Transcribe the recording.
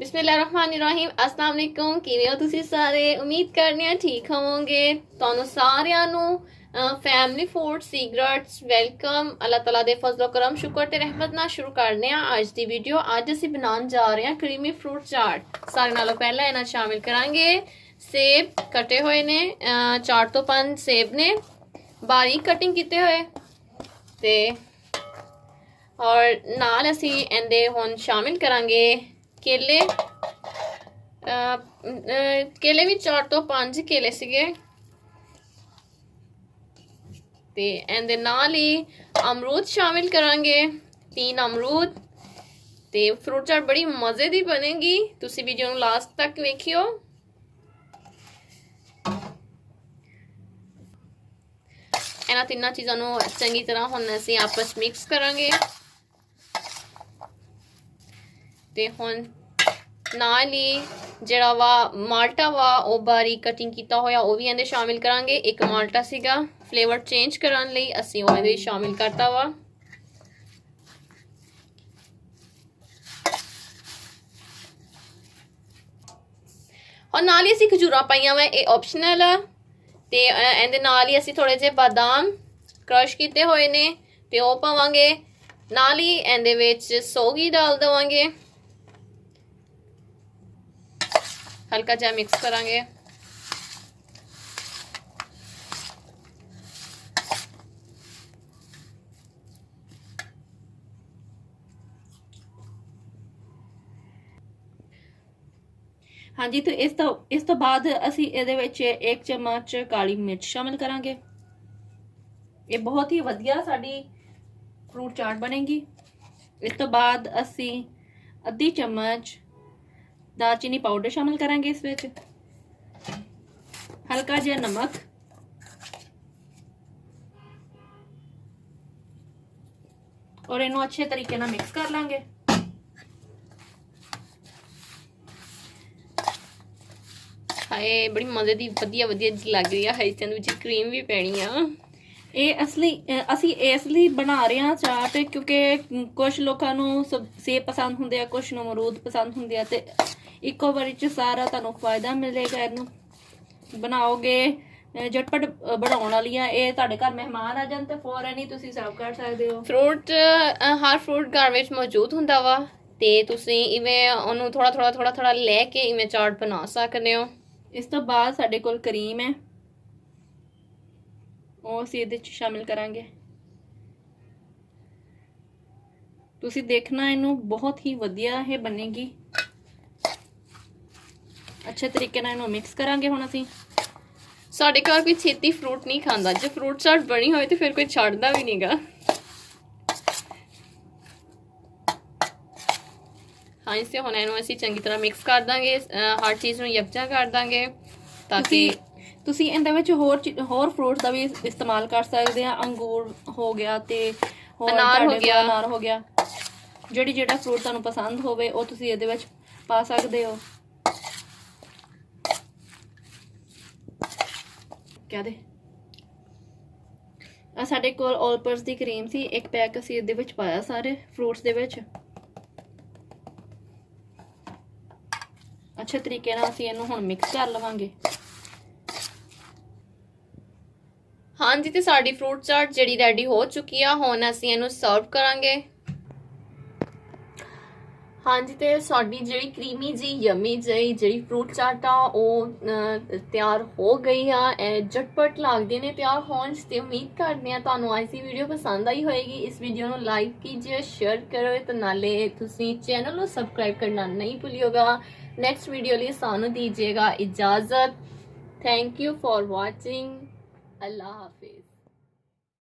ਬਿਸਮਿਲ੍ਲਾਹਿਰਰਹਿਮਾਨਿਰਰਹੀਮ अस्सलाम वालेकुम ਕਿਵੇਂ ਹੋ ਤੁਸੀਂ ਸਾਰੇ ਉਮੀਦ ਕਰਨੇ ਆ ਠੀਕ ਹੋਵੋਗੇ ਤੁਹਾਨੂੰ ਸਾਰਿਆਂ ਨੂੰ ਫੈਮਿਲੀ ਫੂਡ ਸੀਕ੍ਰੇਟਸ ਵੈਲਕਮ ਅੱਲਾਹ ਤਾਲਾ ਦੇ ਫਜ਼ਲ ਕਰਮ ਸ਼ੁਕਰ ਤੇ ਰਹਿਮਤ ਨਾਲ ਸ਼ੁਰੂ ਕਰਨੇ ਆ ਅੱਜ ਦੀ ਵੀਡੀਓ ਅੱਜ ਅਸੀਂ ਬਣਾਉਣ ਜਾ ਰਹੇ ਹਾਂ ਕਰੀਮੀ ਫਰੂਟ ਚਾਟ ਸਾਰੇ ਨਾਲੋਂ ਪਹਿਲਾਂ ਇਹਨਾਂ ਸ਼ਾਮਿਲ ਕਰਾਂਗੇ ਸੇਬ ਕੱਟੇ ਹੋਏ ਨੇ 4 ਤੋਂ 5 ਸੇਬ ਨੇ ਬਾਰੀਕ ਕਟਿੰਗ ਕੀਤੇ ਹੋਏ ਤੇ और नाल असी इहदे हुण शामिल करांगे केले केले भी 4 तो 5 केले सीगे ते इहदे नाल ही अमरूद शामिल करांगे 3 अमरूद ते फ्रूट चाट बड़ी मज़े दी बनेगी तुसी वीडियो नूं लास्ट तक वेखियो इन्हां तिन्नां चीज़ां नूं चंगी तरह हुण असीं आपस मिक्स करांगे ਤੇ ਹੁਣ ਨਾਲ ਹੀ ਜਿਹੜਾ ਵਾ ਮਾਲਟਾ ਵਾ ਉਹ ਬਾਰੀਕ ਕਟਿੰਗ ਕੀਤਾ ਹੋਇਆ ਉਹ ਵੀ ਇਹਦੇ ਸ਼ਾਮਿਲ ਕਰਾਂਗੇ ਇੱਕ ਮਾਲਟਾ ਸੀਗਾ ਫਲੇਵਰ ਚੇਂਜ ਕਰਨ ਲਈ ਅਸੀਂ ਉਹ ਇਹਦੇ ਸ਼ਾਮਿਲ ਕਰਤਾ ਵਾ और नाल ही ਅਸੀਂ ਖਜੂਰਾਂ ਪਾਈਆਂ ਵਾ ਇਹ ਆਪਸ਼ਨਲ ਆ ਤੇ ਇਹਦੇ ਨਾਲ ਹੀ ਅਸੀਂ ਥੋੜੇ ਜਿਹੇ ਬਾਦਾਮ ਕ੍ਰਸ਼ ਕੀਤੇ ਹੋਏ ਨੇ ਤੇ ਉਹ ਪਾਵਾਂਗੇ ਨਾਲ ਹੀ ਇਹਦੇ ਵਿੱਚ ਸੌਗੀ डाल देवांगे हल्का जा मिक्स करांगे हाँ जी तो इस तो बाद असी इहदे विच 1 चम्मच काली मिर्च शामिल करांगे ये बहुत ही वधिया साडी फ्रूट चाट बनेगी इस तो बाद असी आधी चम्मच दालचीनी पाउडर शामिल करांगे इस विच हल्का जिहा नमक और इनू अच्छे तरीके नाल मिक्स कर लांगे हाय बड़ी मजे दी वधिया वधिया जी लग रही है हाय इसदे विच क्रीम भी पैनी आ ਇਹ ਅਸੀਂ ਇਸ ਲਈ ਬਣਾ ਰਹੇ ਹਾਂ ਚਾਟ ਕਿਉਂਕਿ ਕੁਝ ਲੋਕਾਂ ਨੂੰ ਸੇਬ ਪਸੰਦ ਹੁੰਦੇ ਆ ਕੁਝ ਨੂੰ ਅਮਰੂਦ ਪਸੰਦ ਹੁੰਦੇ ਆ ਤੇ ਇੱਕੋ ਵਾਰੀ ਚ ਸਾਰਾ ਤੁਹਾਨੂੰ ਫਾਇਦਾ ਮਿਲੇਗਾ ਇਹਨੂੰ ਬਣਾਓਗੇ ਝਟਪਟ ਬਣਾਉਣ ਵਾਲੀਆਂ ਇਹ ਤੁਹਾਡੇ ਘਰ ਮਹਿਮਾਨ ਆ ਜਾਣ ਤੇ ਫੌਰਨ ਹੀ ਤੁਸੀਂ ਸਰਵ ਕਰ ਸਕਦੇ ਹੋ ਫਰੂਟ ਹਰ ਫਰੂਟ ਘਰ ਵਿੱਚ ਮੌਜੂਦ ਹੁੰਦਾ ਵਾ ਤੇ ਤੁਸੀਂ ਇਵੇਂ ਉਹਨੂੰ ਥੋੜਾ ਥੋੜਾ ਲੈ ਕੇ ਇਵੇਂ ਚਾਟ ਬਣਾ ਸਕਦੇ ਹੋ ਇਸ ਤੋਂ ਬਾਅਦ ਸਾਡੇ ਕੋਲ ਕਰੀਮ ਹੈ ਉਹ ਅਸੀਂ ਇਹਦੇ ਚ ਸ਼ਾਮਿਲ ਕਰਾਂਗੇ ਤੁਸੀਂ ਦੇਖਣਾ ਇਹਨੂੰ ਬਹੁਤ ਹੀ ਵਧੀਆ ਇਹ ਬਣੇਗੀ ਅੱਛੇ ਤਰੀਕੇ ਨਾਲ ਇਹਨੂੰ ਮਿਕਸ ਕਰਾਂਗੇ ਹੁਣ ਅਸੀਂ ਸਾਡੇ ਘਰ ਕੋਈ ਛੇਤੀ ਫਰੂਟ ਨਹੀਂ ਖਾਂਦਾ ਜੇ ਫਰੂਟ ਚਾਟ ਬਣੀ ਹੋਏ ਤੇ ਫਿਰ ਕੋਈ ਛੱਡਦਾ ਵੀ ਨਹੀਂਗਾ ਹਾਂ ਇਸੇ ਹੁਣ ਇਹਨੂੰ ਅਸੀਂ ਚੰਗੀ ਤਰ੍ਹਾਂ ਮਿਕਸ ਕਰ ਦਾਂਗੇ ਹਰ ਚੀਜ਼ ਨੂੰ ਯਕਜਾ ਕਰ ਦਾਂਗੇ ਤਾਂ ਕਿ ਤੁਸੀਂ ਇਹਦੇ ਵਿੱਚ ਹੋਰ ਫਰੂਟਸ ਦਾ ਵੀ ਇਸਤੇਮਾਲ ਕਰ ਸਕਦੇ ਆ ਅੰਗੂਰ ਹੋ ਗਿਆ ਤੇ ਹੋਰ ਅਨਾਰ ਹੋ ਗਿਆ ਜਿਹੜਾ ਫਰੂਟ ਤੁਹਾਨੂੰ ਪਸੰਦ ਹੋਵੇ ਉਹ ਤੁਸੀਂ ਇਹਦੇ ਵਿੱਚ ਪਾ ਸਕਦੇ ਹੋ ਕਿਆ ਦੇ ਆ ਸਾਡੇ ਕੋਲ ਆਲਪਰਸ ਦੀ ਕਰੀਮ ਸੀ ਇੱਕ ਪੈਕ ਅਸੀਂ ਇਹਦੇ ਵਿੱਚ ਪਾਇਆ ਸਾਰੇ ਫਰੂਟਸ ਦੇ ਵਿੱਚ ਅੱਛੇ ਤਰੀਕੇ ਨਾਲ ਅਸੀਂ ਇਹਨੂੰ ਹੁਣ ਮਿਕਸ ਕਰ ਲਵਾਂਗੇ हाँ जी तो साड़ी फ्रूट चाट जी रेडी हो चुकी है हुण असीं इहनूं सर्व करांगे हाँ जी तो साड़ी जी क्रीमी जी यमी जी फ्रूट चाट आ तैयार हो गई है झटपट लगदे ने तैयार होण ते उम्मीद करदे हां तुहानूं अज दी वीडियो पसंद आई होएगी इस वीडियो नूं लाइक कीजिए शेयर करो तो नाले तुसीं चैनल नूं सबसक्राइब करना नहीं भूलिएगा नेक्स्ट वीडियो लिए सानूं दीजिएगा इजाज़त thank you for watching Allah Hafiz.